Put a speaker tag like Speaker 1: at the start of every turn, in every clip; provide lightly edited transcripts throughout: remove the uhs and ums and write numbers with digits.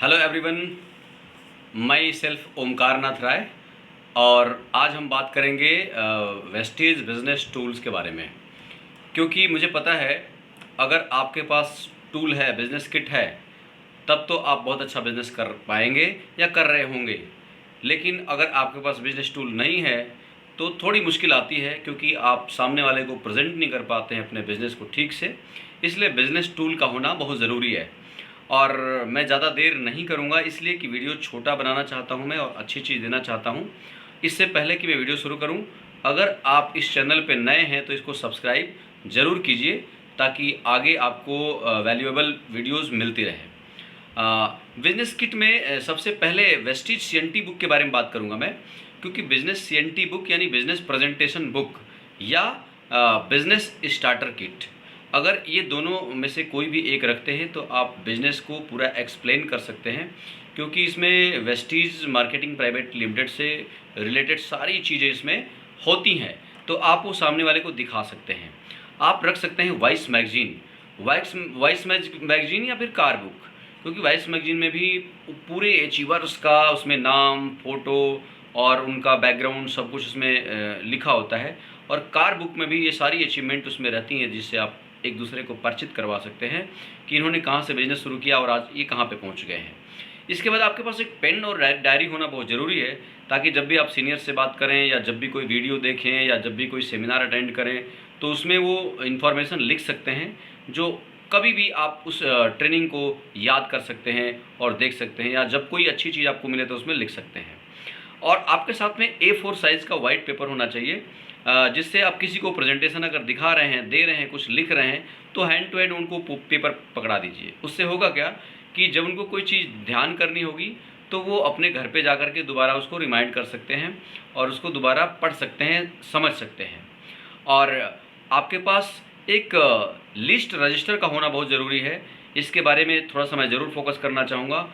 Speaker 1: Hello everyone, myself Omkar Nath Rai. और आज हम बात करेंगे वेस्टेज बिजनेस टूल्स के बारे में। क्योंकि मुझे पता है अगर आपके पास टूल है, बिजनेस किट है, तब तो आप बहुत अच्छा बिजनेस कर पाएंगे या कर रहे होंगे। लेकिन अगर आपके पास बिजनेस टूल नहीं है तो थोड़ी मुश्किल आती है, क्योंकि आप सामने वाले को प्रेजेंट नहीं कर पाते हैं अपने बिजनेस को ठीक से। इसलिए बिजनेस टूल का होना बहुत ज़रूरी है। और मैं ज़्यादा देर नहीं करूँगा, इसलिए कि वीडियो छोटा बनाना चाहता हूँ मैं और अच्छी चीज़ देना चाहता हूँ। इससे पहले कि मैं वीडियो शुरू करूँ, अगर आप इस चैनल पे नए हैं तो इसको सब्सक्राइब ज़रूर कीजिए, ताकि आगे आपको वैल्यूएबल वीडियोस मिलती रहे। बिजनेस किट में सबसे पहले वेस्टिज सीएनटी बुक के बारे में बात करूंगा मैं। क्योंकि बिजनेस सीएनटी बुक यानी बिजनेस प्रेजेंटेशन बुक या बिजनेस स्टार्टर किट, अगर ये दोनों में से कोई भी एक रखते हैं तो आप बिजनेस को पूरा एक्सप्लेन कर सकते हैं। क्योंकि इसमें वेस्टीज मार्केटिंग प्राइवेट लिमिटेड से रिलेटेड सारी चीज़ें इसमें होती हैं, तो आप वो सामने वाले को दिखा सकते हैं। आप रख सकते हैं वॉइस मैगजीन, वॉइस मैगजीन या फिर कार बुक। क्योंकि वॉइस मैगजीन में भी पूरे अचीवर्स का उसमें नाम, फोटो और उनका बैकग्राउंड सब कुछ उसमें लिखा होता है। और कार बुक में भी ये सारी अचीवमेंट उसमें रहती हैं, जिससे आप एक दूसरे को परिचित करवा सकते हैं कि इन्होंने कहाँ से बिजनेस शुरू किया और आज ये कहाँ पे पहुँच गए हैं। इसके बाद आपके पास एक पेन और डायरी होना बहुत ज़रूरी है, ताकि जब भी आप सीनियर से बात करें या जब भी कोई वीडियो देखें या जब भी कोई सेमिनार अटेंड करें, तो उसमें वो इन्फॉर्मेशन लिख सकते हैं, जो कभी भी आप उस ट्रेनिंग को याद कर सकते हैं और देख सकते हैं, या जब कोई अच्छी चीज़ आपको मिले तो उसमें लिख सकते हैं। और आपके साथ में A4 साइज़ का वाइट पेपर होना चाहिए, जिससे आप किसी को प्रेजेंटेशन अगर दिखा रहे हैं, दे रहे हैं, कुछ लिख रहे हैं, तो हैंड टू हैंड उनको पेपर पकड़ा दीजिए। उससे होगा क्या कि जब उनको कोई चीज़ ध्यान करनी होगी तो वो अपने घर पे जाकर के दोबारा उसको रिमाइंड कर सकते हैं और उसको दोबारा पढ़ सकते हैं, समझ सकते हैं। और आपके पास एक लिस्ट रजिस्टर का होना बहुत ज़रूरी है। इसके बारे में थोड़ा सा मैं ज़रूर फोकस करना चाहूँगा,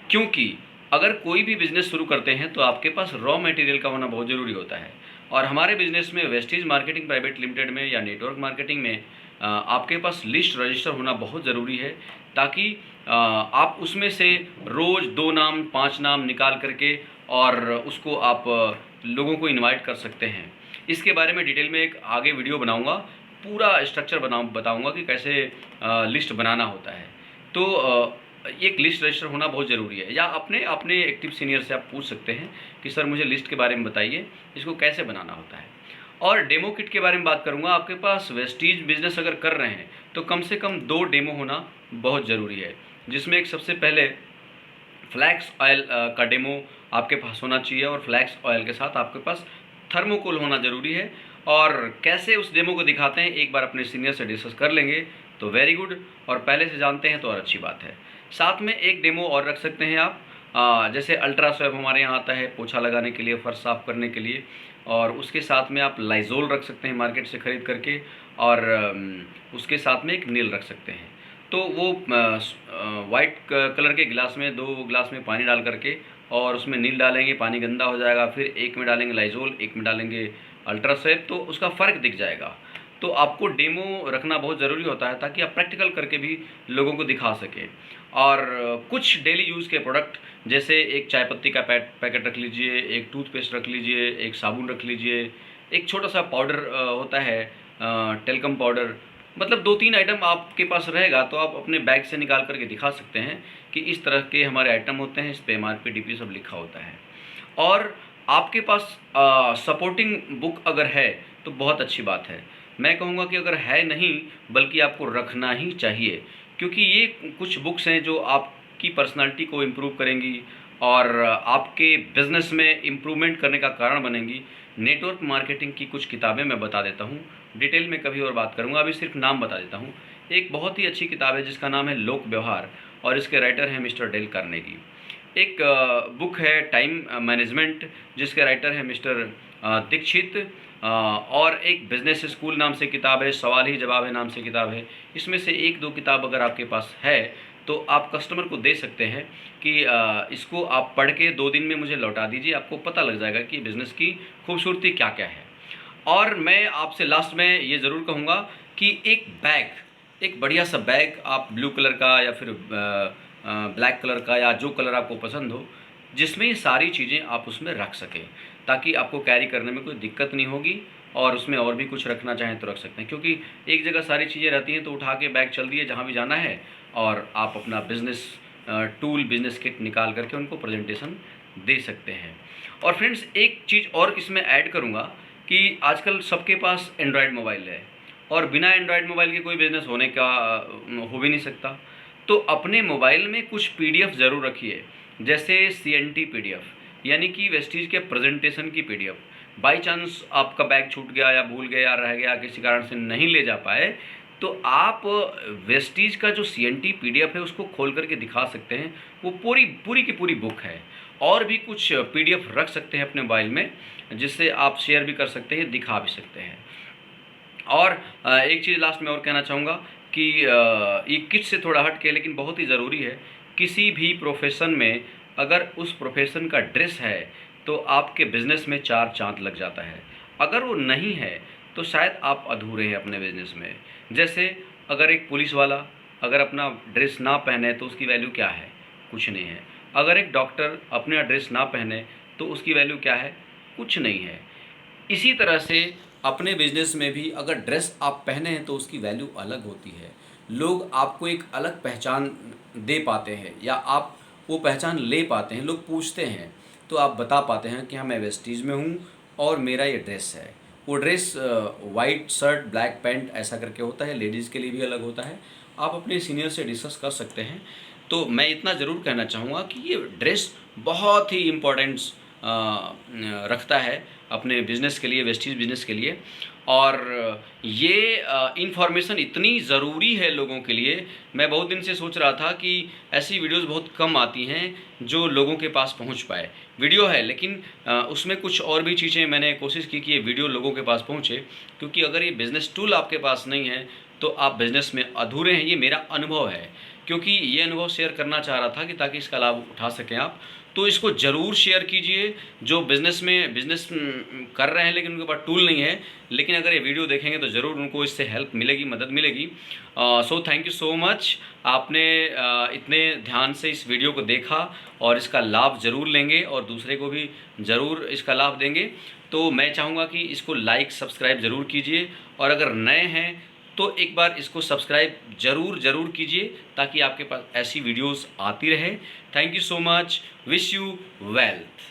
Speaker 1: क्योंकि अगर कोई भी बिज़नेस शुरू करते हैं तो आपके पास रॉ मटेरियल का होना बहुत ज़रूरी होता है। और हमारे बिज़नेस में वेस्टीज मार्केटिंग प्राइवेट लिमिटेड में या नेटवर्क मार्केटिंग में आपके पास लिस्ट रजिस्टर होना बहुत ज़रूरी है, ताकि आप उसमें से रोज़ 2 नाम 5 नाम निकाल करके और उसको आप लोगों को इनवाइट कर सकते हैं। इसके बारे में डिटेल में एक आगे वीडियो बनाऊंगा, पूरा स्ट्रक्चर बताऊंगा कि कैसे लिस्ट बनाना होता है। तो एक लिस्ट रजिस्टर होना बहुत ज़रूरी है। या अपने अपने एक्टिव सीनियर से आप पूछ सकते हैं कि सर मुझे लिस्ट के बारे में बताइए, इसको कैसे बनाना होता है। और डेमो किट के बारे में बात करूंगा। आपके पास वेस्टीज बिजनेस अगर कर रहे हैं तो कम से कम 2 डेमो होना बहुत ज़रूरी है, जिसमें एक सबसे पहले फ्लैक्स ऑयल का डेमो आपके पास होना चाहिए, और फ्लैक्स ऑयल के साथ आपके पास थर्मोकोल होना ज़रूरी है। और कैसे उस डेमो को दिखाते हैं एक बार अपने सीनियर से डिस्कस कर लेंगे तो वेरी गुड, और पहले से जानते हैं तो और अच्छी बात है। साथ में एक डेमो और रख सकते हैं आप, जैसे अल्ट्रा स्वैप हमारे यहाँ आता है पोछा लगाने के लिए, फर्श साफ़ करने के लिए, और उसके साथ में आप लाइजोल रख सकते हैं मार्केट से ख़रीद करके, और उसके साथ में एक नील रख सकते हैं। तो वो वाइट कलर के गिलास में 2 गिलास में पानी डाल करके और उसमें नील डालेंगे, पानी गंदा हो जाएगा, फिर एक में डालेंगे लाइजोल, एक में डालेंगे अल्ट्रासेप, तो उसका फ़र्क दिख जाएगा। तो आपको डेमो रखना बहुत ज़रूरी होता है, ताकि आप प्रैक्टिकल करके भी लोगों को दिखा सकें। और कुछ डेली यूज़ के प्रोडक्ट, जैसे एक चाय पत्ती का पैकेट रख लीजिए, एक टूथपेस्ट रख लीजिए, एक साबुन रख लीजिए, एक छोटा सा पाउडर होता है टेल्कम पाउडर। मतलब 2-3 आइटम आपके पास रहेगा तो आप अपने बैग से निकाल करके दिखा सकते हैं कि इस तरह के हमारे आइटम होते हैं, इस पे MRP DP सब लिखा होता है। और आपके पास सपोर्टिंग बुक अगर है तो बहुत अच्छी बात है। मैं कहूँगा कि अगर है नहीं, बल्कि आपको रखना ही चाहिए, क्योंकि ये कुछ बुक्स हैं जो आपकी पर्सनालिटी को इम्प्रूव करेंगी और आपके बिज़नेस में इम्प्रूवमेंट करने का कारण बनेंगी। नेटवर्क मार्केटिंग की कुछ किताबें मैं बता देता हूँ, डिटेल में कभी और बात करूँगा, अभी सिर्फ नाम बता देता हूँ। एक बहुत ही अच्छी किताब है जिसका नाम है लोक व्यवहार, और इसके राइटर हैं मिस्टर डेल कार्नेगी। एक बुक है टाइम मैनेजमेंट, जिसके राइटर है मिस्टर दीक्षित। और एक बिजनेस स्कूल नाम से किताब है, सवाल ही जवाब है नाम से किताब है। इसमें से 1-2 किताब अगर आपके पास है तो आप कस्टमर को दे सकते हैं कि इसको आप पढ़ के 2 दिन में मुझे लौटा दीजिए, आपको पता लग जाएगा कि बिज़नेस की खूबसूरती क्या क्या है। और मैं आपसे लास्ट में ये ज़रूर कहूँगा कि एक बढ़िया सा बैग आप ब्लू कलर का या फिर ब्लैक कलर का या जो कलर आपको पसंद हो, जिसमें ये सारी चीज़ें आप उसमें रख सकें, ताकि आपको कैरी करने में कोई दिक्कत नहीं होगी। और उसमें और भी कुछ रखना चाहें तो रख सकते हैं, क्योंकि एक जगह सारी चीज़ें रहती हैं तो उठा के बैग चल दिए जहाँ भी जाना है, और आप अपना बिज़नेस टूल, बिज़नेस किट निकाल करके उनको प्रेजेंटेशन दे सकते हैं। और फ्रेंड्स, एक चीज़ और इसमें ऐड करूँगा कि आजकल सबके पास एंड्रॉयड मोबाइल है, और बिना एंड्रॉयड मोबाइल के कोई बिज़नेस होने का हो भी नहीं सकता। तो अपने मोबाइल में कुछ पीडीएफ ज़रूर रखिए, जैसे सीएनटी पीडीएफ, यानी कि वेस्टीज के प्रेजेंटेशन की पीडीएफ। बाई चांस आपका बैग छूट गया या भूल गया, रह गया, किसी कारण से नहीं ले जा पाए, तो आप वेस्टीज का जो सीएनटी पीडीएफ है उसको खोल करके दिखा सकते हैं। वो पूरी पूरी की पूरी बुक है। और भी कुछ पीडीएफ रख सकते हैं अपने मोबाइल में, जिससे आप शेयर भी कर सकते हैं, दिखा भी सकते हैं। और एक चीज़ लास्ट में और कहना चाहूँगा कि ये किट से थोड़ा हट के, लेकिन बहुत ही ज़रूरी है, किसी भी प्रोफेशन में अगर उस प्रोफेशन का ड्रेस है तो आपके बिज़नेस में 4 चाँद लग जाता है। अगर वो नहीं है तो शायद आप अधूरे हैं अपने बिज़नेस में। जैसे अगर एक पुलिस वाला अगर अपना ड्रेस ना पहने तो उसकी वैल्यू क्या है? कुछ नहीं है। अगर एक डॉक्टर अपना ड्रेस ना पहने तो उसकी वैल्यू क्या है? कुछ नहीं है। इसी तरह से अपने बिजनेस में भी अगर ड्रेस आप पहने हैं तो उसकी वैल्यू अलग होती है। लोग आपको एक अलग पहचान दे पाते हैं, या आप वो पहचान ले पाते हैं। लोग पूछते हैं तो आप बता पाते हैं कि हाँ, मैं वेस्टीज में हूँ और मेरा ये ड्रेस है। वो dress white shirt black pant ऐसा करके होता है, लेडीज़ के लिए भी अलग होता है। आप अपने सीनियर से डिस्कस कर सकते हैं। तो मैं इतना ज़रूर कहना चाहूँगा कि ये ड्रेस बहुत ही इम्पोर्टेंस रखता है अपने बिज़नेस के लिए, वेस्टीज बिज़नेस के लिए। और ये इन्फॉर्मेशन इतनी ज़रूरी है लोगों के लिए। मैं बहुत दिन से सोच रहा था कि ऐसी वीडियोस बहुत कम आती हैं जो लोगों के पास पहुंच पाए। वीडियो है, लेकिन उसमें कुछ और भी चीज़ें मैंने कोशिश की कि ये वीडियो लोगों के पास पहुंचे, क्योंकि अगर ये बिज़नेस टूल आपके पास नहीं है तो आप बिज़नेस में अधूरे हैं। ये मेरा अनुभव है, क्योंकि ये अनुभव शेयर करना चाह रहा था कि ताकि इसका लाभ उठा सकें आप। तो इसको ज़रूर शेयर कीजिए जो बिज़नेस कर रहे हैं लेकिन उनके पास टूल नहीं है, लेकिन अगर ये वीडियो देखेंगे तो ज़रूर उनको इससे हेल्प मिलेगी, मदद मिलेगी। So thank you so much. आपने इतने ध्यान से इस वीडियो को देखा और इसका लाभ ज़रूर लेंगे और दूसरे को भी ज़रूर इसका लाभ देंगे। तो मैं चाहूँगा कि इसको लाइक सब्सक्राइब ज़रूर कीजिए, और अगर नए हैं तो एक बार इसको सब्सक्राइब ज़रूर कीजिए, ताकि आपके पास ऐसी वीडियोस आती रहे। Thank you so much. Wish you wealth.